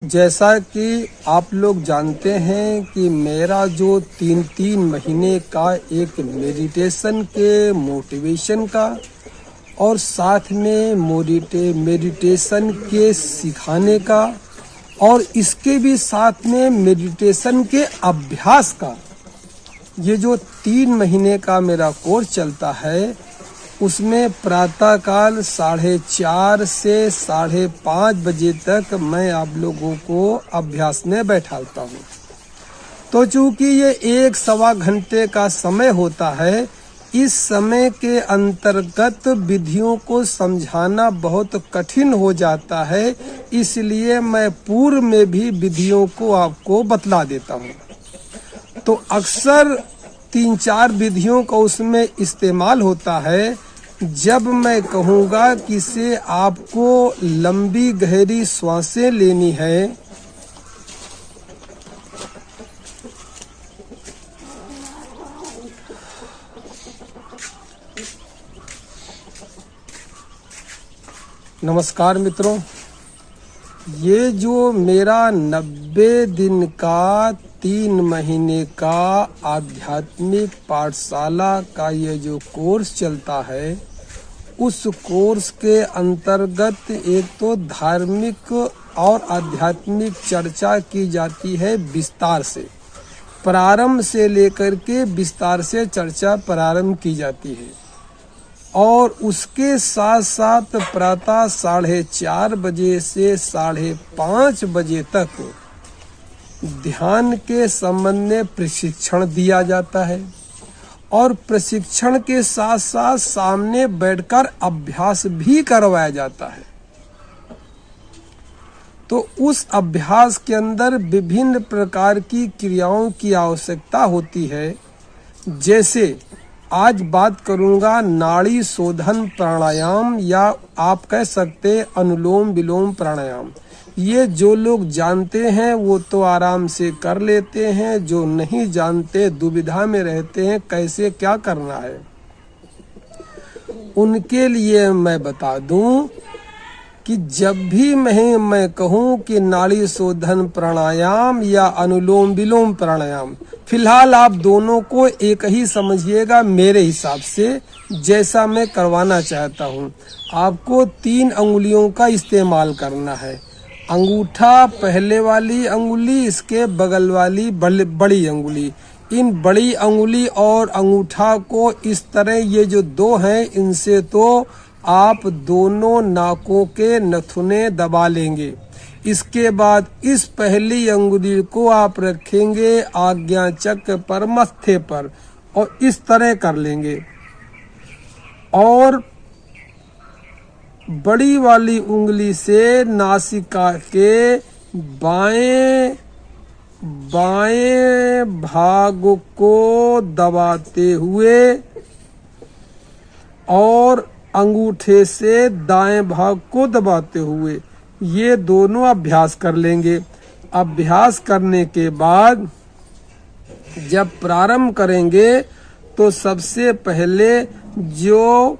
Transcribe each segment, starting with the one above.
जैसा कि आप लोग जानते हैं कि मेरा जो 3 महीने का एक मेडिटेशन के मोटिवेशन का और साथ में मेडिटेशन के सिखाने का और इसके भी साथ में मेडिटेशन के अभ्यास का ये जो 3 महीने का मेरा कोर्स चलता है उसमें प्रातःकाल 4:30 से 5:30 बजे तक मैं आप लोगों को अभ्यास में बैठाता हूँ। तो चूंकि ये 1-1.25 घंटे का समय होता है, इस समय के अंतर्गत विधियों को समझाना बहुत कठिन हो जाता है, इसलिए मैं पूर्व में भी विधियों को आपको बतला देता हूँ। तो अक्सर 3-4 विधियों का उसमें इस्तेमाल होता है। जब मैं कहूँगा कि से आपको लंबी गहरी सांसें लेनी है, नमस्कार मित्रों, ये जो मेरा 90 दिन का 3 महीने का आध्यात्मिक पाठशाला का ये जो कोर्स चलता है, उस कोर्स के अंतर्गत एक तो धार्मिक और आध्यात्मिक चर्चा की जाती है विस्तार से, प्रारंभ से लेकर के विस्तार से चर्चा प्रारंभ की जाती है। और उसके साथ साथ प्रातः 4:30 बजे से 5:30 बजे तक ध्यान के संबंध में प्रशिक्षण दिया जाता है और प्रशिक्षण के साथ साथ सामने बैठकर अभ्यास भी करवाया जाता है। तो उस अभ्यास के अंदर विभिन्न प्रकार की क्रियाओं की आवश्यकता होती है। जैसे आज बात करूंगा नाड़ी शोधन प्राणायाम, या आप कह सकते हैं अनुलोम विलोम प्राणायाम। ये जो लोग जानते हैं वो तो आराम से कर लेते हैं, जो नहीं जानते दुविधा में रहते हैं कैसे क्या करना है, उनके लिए मैं बता दूं कि जब भी मैं कहूं कि नाड़ी शोधन प्राणायाम या अनुलोम विलोम प्राणायाम, फिलहाल आप दोनों को एक ही समझिएगा मेरे हिसाब से, जैसा मैं करवाना चाहता हूं। आपको 3 अंगुलियों का इस्तेमाल करना है। अंगूठा पहले वाली अंगुली, इसके बगल वाली बड़ी अंगुली। इन बड़ी अंगुली और अंगूठा को इस तरह, ये जो 2 हैं, इनसे तो आप दोनों नाकों के नथुने दबा लेंगे। इसके बाद इस पहली अंगुली को आप रखेंगे आज्ञा चक्र पर, मत्थे पर, और इस तरह कर लेंगे। और बड़ी वाली उंगली से नासिका के बाएं भाग को दबाते हुए और अंगूठे से दाएं भाग को दबाते हुए ये दोनों अभ्यास कर लेंगे। अभ्यास करने के बाद जब प्रारंभ करेंगे तो सबसे पहले जो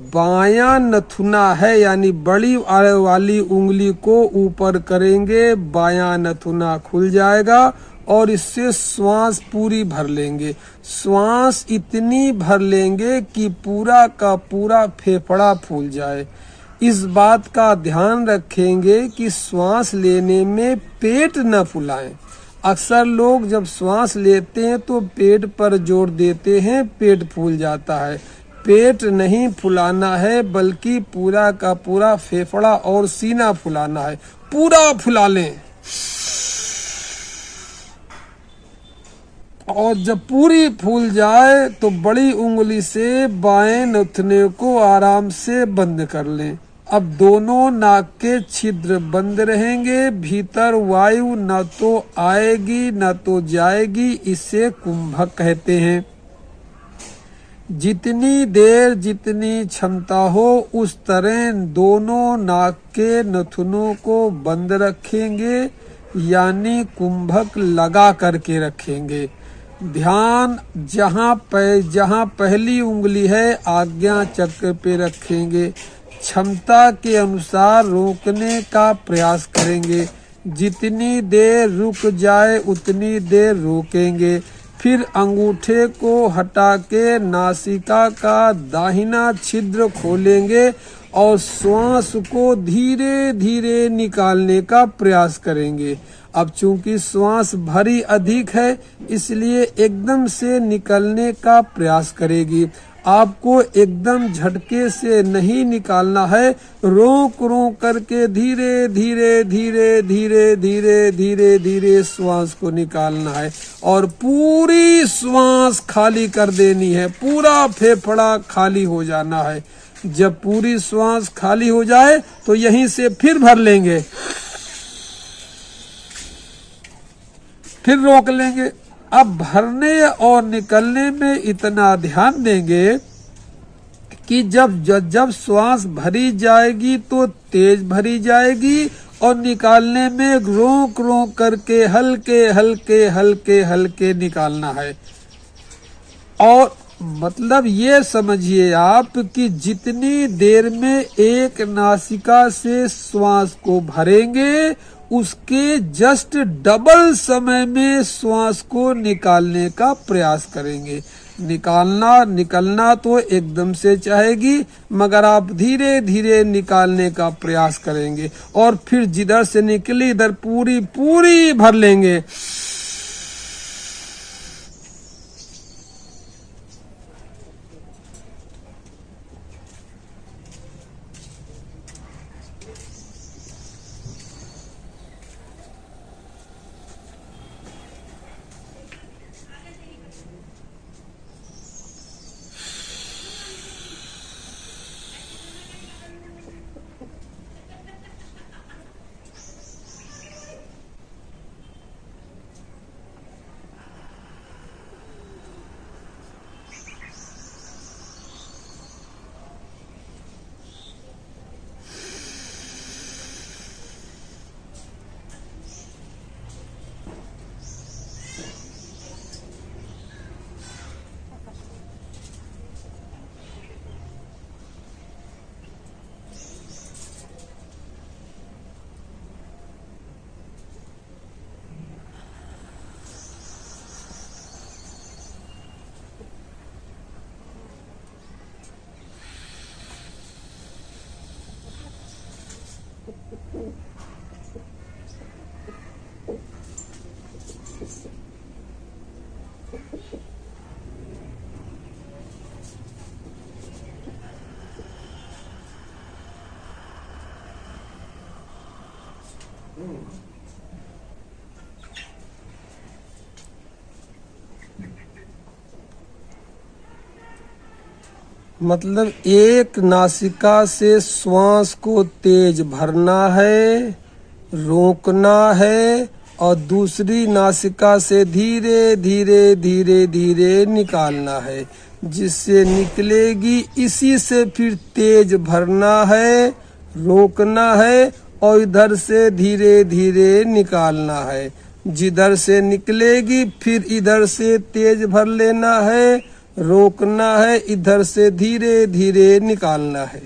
बायां नथुना है, यानी बड़ी वाली उंगली को ऊपर करेंगे, बायां नथुना खुल जाएगा और इससे श्वास पूरी भर लेंगे। श्वास इतनी भर लेंगे कि पूरा का पूरा फेफड़ा फूल जाए। इस बात का ध्यान रखेंगे कि श्वास लेने में पेट न फुलाएं। अक्सर लोग जब श्वास लेते हैं तो पेट पर जोर देते हैं, पेट फूल जाता है। पेट नहीं फुलाना है, बल्कि पूरा का पूरा फेफड़ा और सीना फुलाना है। पूरा फुला लें और जब पूरी फूल जाए तो बड़ी उंगली से बाएं नथुने को आराम से बंद कर लें। अब दोनों नाक के छिद्र बंद रहेंगे, भीतर वायु न तो आएगी न तो जाएगी, इसे कुंभक कहते हैं। जितनी देर जितनी क्षमता हो उस तरह दोनों नाक के नथुनों को बंद रखेंगे, यानी कुंभक लगा करके रखेंगे। ध्यान जहां पहली उंगली है आज्ञा चक्र पे रखेंगे। क्षमता के अनुसार रोकने का प्रयास करेंगे। जितनी देर रुक जाए उतनी देर रोकेंगे। फिर अंगूठे को हटा के नासिका का दाहिना छिद्र खोलेंगे और श्वास को धीरे धीरे निकालने का प्रयास करेंगे। अब चूंकि श्वास भरी अधिक है इसलिए एकदम से निकलने का प्रयास करेगी। आपको एकदम झटके से नहीं निकालना है, रोक रोक करके धीरे धीरे धीरे धीरे धीरे धीरे धीरे श्वास को निकालना है और पूरी श्वास खाली कर देनी है। पूरा फेफड़ा खाली हो जाना है। जब पूरी श्वास खाली हो जाए तो यहीं से फिर भर लेंगे, फिर रोक लेंगे। अब भरने और निकलने में इतना ध्यान देंगे कि जब श्वास भरी जाएगी तो तेज भरी जाएगी और निकालने में रोक रोक करके हल्के हल्के हल्के हल्के निकालना है। और मतलब ये समझिए आप कि जितनी देर में एक नासिका से श्वास को भरेंगे उसके जस्ट डबल समय में श्वास को निकालने का प्रयास करेंगे। निकलना तो एकदम से चाहेगी मगर आप धीरे धीरे निकालने का प्रयास करेंगे और फिर जिधर से निकली इधर पूरी पूरी भर लेंगे। मतलब एक नासिका से श्वास को तेज भरना है, रोकना है और दूसरी नासिका से धीरे धीरे धीरे धीरे निकालना है। जिससे निकलेगी इसी से फिर तेज भरना है, रोकना है और इधर से धीरे धीरे निकालना है। जिधर से निकलेगी फिर इधर से तेज भर लेना है, रोकना है, इधर से धीरे धीरे निकालना है।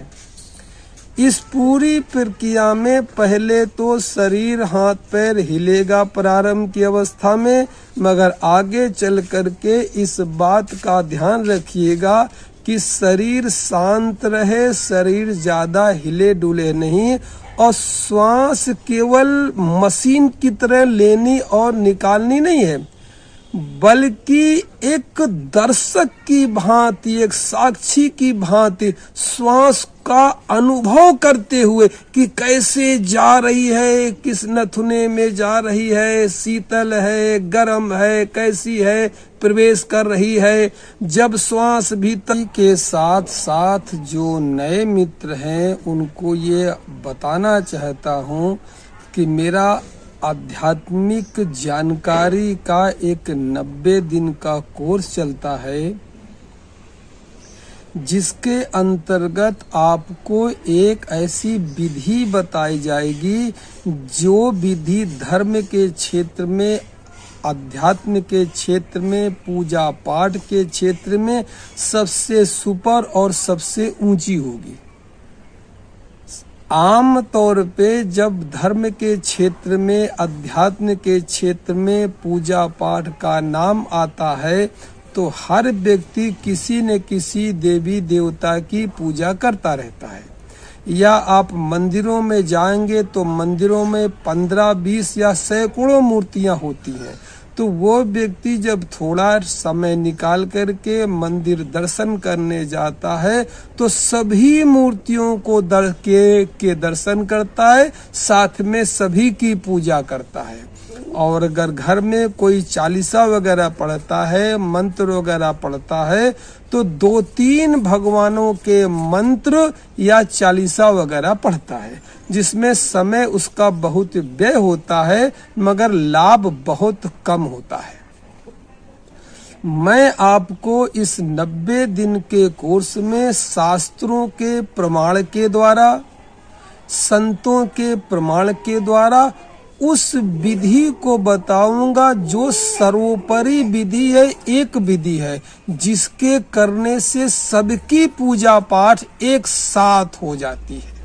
इस पूरी प्रक्रिया में पहले तो शरीर हाथ पैर हिलेगा प्रारंभ की अवस्था में, मगर आगे चल करके इस बात का ध्यान रखिएगा कि शरीर शांत रहे, शरीर ज्यादा हिले डुले नहीं और श्वास केवल मशीन की तरह लेनी और निकालनी नहीं है, बल्कि एक दर्शक की भांति, एक साक्षी की भांति श्वास का अनुभव करते हुए कि कैसे जा रही है, किस नथुने में जा रही है, शीतल है, गर्म है, कैसी है, प्रवेश कर रही है। जब श्वास भीतर के साथ साथ जो नए मित्र हैं उनको ये बताना चाहता हूँ कि मेरा आध्यात्मिक जानकारी का एक 90 दिन का कोर्स चलता है, जिसके अंतर्गत आपको एक ऐसी विधि बताई जाएगी जो विधि धर्म के क्षेत्र में, अध्यात्म के क्षेत्र में, पूजा पाठ के क्षेत्र में सबसे सुपर और सबसे ऊंची होगी। आम तौर पे जब धर्म के क्षेत्र में, अध्यात्म के क्षेत्र में पूजा पाठ का नाम आता है तो हर व्यक्ति किसी न किसी देवी देवता की पूजा करता रहता है। या आप मंदिरों में जाएंगे तो मंदिरों में 15, 20 या सैकड़ों मूर्तियां होती हैं। तो वो व्यक्ति जब थोड़ा समय निकाल करके मंदिर दर्शन करने जाता है तो सभी मूर्तियों को के दर्शन करता है, साथ में सभी की पूजा करता है। और अगर घर में कोई चालीसा वगैरह पढ़ता है, मंत्र वगैरह पढ़ता है तो 2-3 भगवानों के मंत्र या चालीसा वगैरह पढ़ता है, जिसमें समय उसका बहुत व्यय होता है मगर लाभ बहुत कम होता है। मैं आपको इस 90 दिन के कोर्स में शास्त्रों के प्रमाण के द्वारा, संतों के प्रमाण के द्वारा उस विधि को बताऊंगा जो सर्वोपरि विधि है, एक विधि है जिसके करने से सबकी पूजा पाठ एक साथ हो जाती है।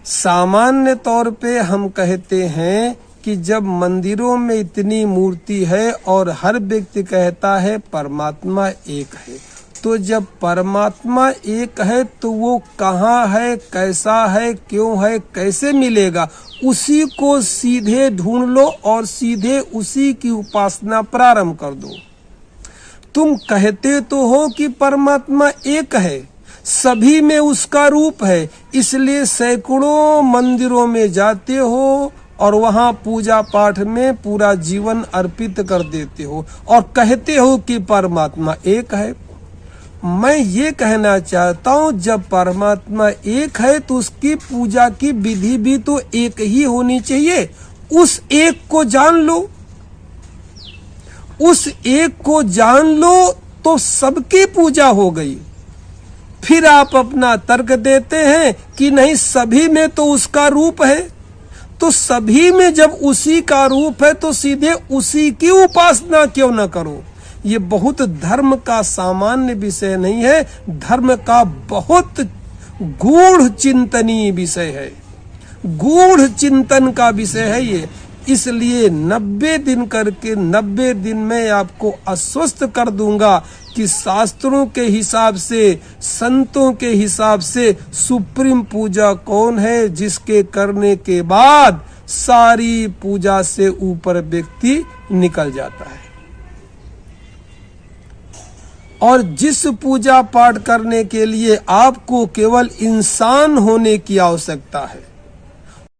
सामान्य तौर पे हम कहते हैं कि जब मंदिरों में इतनी मूर्ति है और हर व्यक्ति कहता है परमात्मा एक है, तो जब परमात्मा एक है तो वो कहाँ है, कैसा है, क्यों है, कैसे मिलेगा, उसी को सीधे ढूंढ लो और सीधे उसी की उपासना प्रारंभ कर दो। तुम कहते तो हो कि परमात्मा एक है, सभी में उसका रूप है, इसलिए सैकड़ों मंदिरों में जाते हो और वहां पूजा पाठ में पूरा जीवन अर्पित कर देते हो और कहते हो कि परमात्मा एक है। मैं ये कहना चाहता हूँ जब परमात्मा एक है तो उसकी पूजा की विधि भी तो एक ही होनी चाहिए। उस एक को जान लो, उस एक को जान लो तो सबकी पूजा हो गई। फिर आप अपना तर्क देते हैं कि नहीं सभी में तो उसका रूप है, तो सभी में जब उसी का रूप है तो सीधे उसी की उपासना क्यों न करो। ये बहुत धर्म का सामान्य विषय नहीं है, धर्म का बहुत गूढ़ चिंतनीय विषय है, गूढ़ चिंतन का विषय है ये। इसलिए 90 दिन करके 90 दिन में आपको आश्वस्त कर दूंगा कि शास्त्रों के हिसाब से, संतों के हिसाब से सुप्रीम पूजा कौन है, जिसके करने के बाद सारी पूजा से ऊपर व्यक्ति निकल जाता है। और जिस पूजा पाठ करने के लिए आपको केवल इंसान होने की आवश्यकता है,